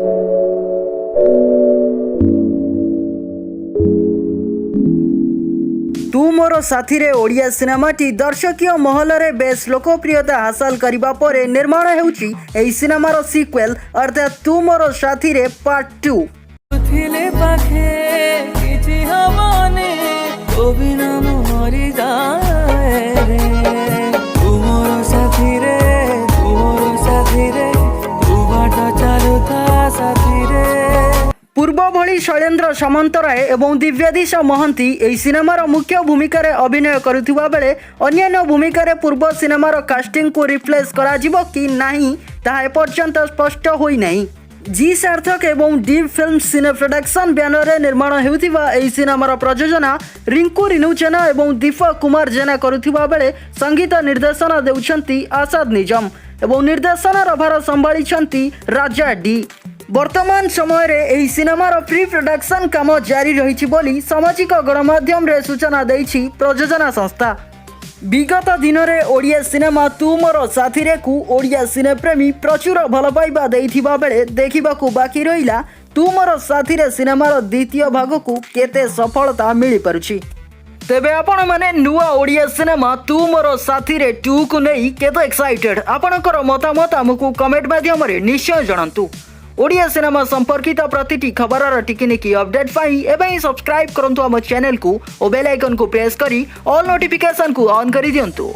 तू मोर साथी रे ओडिया सिनेमाटी दर्शकीय महल रे बेस लोकप्रियता हासिल करिबा परे निर्माण हेउची एही सिनेमार सिक्वेल अर्थात तू मोर साथी रे पार्ट 2। थिले पाखे किछि हबने तो बिना मोरी जाए रे तू मोर साथी रे तू बाट चालुता साथी रे। पूर्व भली शैलेंद्र सामंतराय एवं दिव्याधीश महंती एही सिनेमार मुख्य भूमिका रे अभिनय करुथिबा बेले अन्य भूमिका रे पूर्व सिनेमार कास्टिंग को रिप्लेस करा जिवो कि नाही ताहा एपर्यंत स्पष्ट होई नाही। जी सार्थक एवं डीप फिल्म सिने प्रोडक्शन बैनर रे निर्माण हेउथिबा एही सिनेमार प्रयोजना रिंकू रिनू जेना एवं दीपक कुमार जेना करुथिबा बेले संगीत निर्देशन देउछंती आसाद निजम एवं निर्देशन भार संभाळिछंती राजा डी। वर्तमान समय रे एही सिनेमार प्री प्रोडक्शन काम जारी रहिछि बोली सामाजिक गणमाध्यम रे सूचना देइछि प्रयोजना संस्था। विगत दिन रे ओडिया सिनेमा तू मोर साथी रे को ओडिया सिने प्रेमी प्रचुर भल पाइबा देइथिबा बेले देखिबाकू बाकी रहिला तू मोर साथी रे सिनेमार द्वितीय भाग को केते सफलता मिली पारुछि। तेबे आपण माने नुआ ओडिया सिनेमा तू मोर साथी रे 2 को नै केते एक्साइटेड आपणकर मतामत हमकू कमेंट माध्यम रे निश्चय जणांतु। ओडिया सिनेमा संपर्कित प्रतिटी खबर टिकिनिकी अपडेट पाई एवं सब्सक्राइब करंतु हम चैनल को और बेल आइकन को प्रेस करी ऑल नोटिफिकेशन को ऑन करी दियंतु।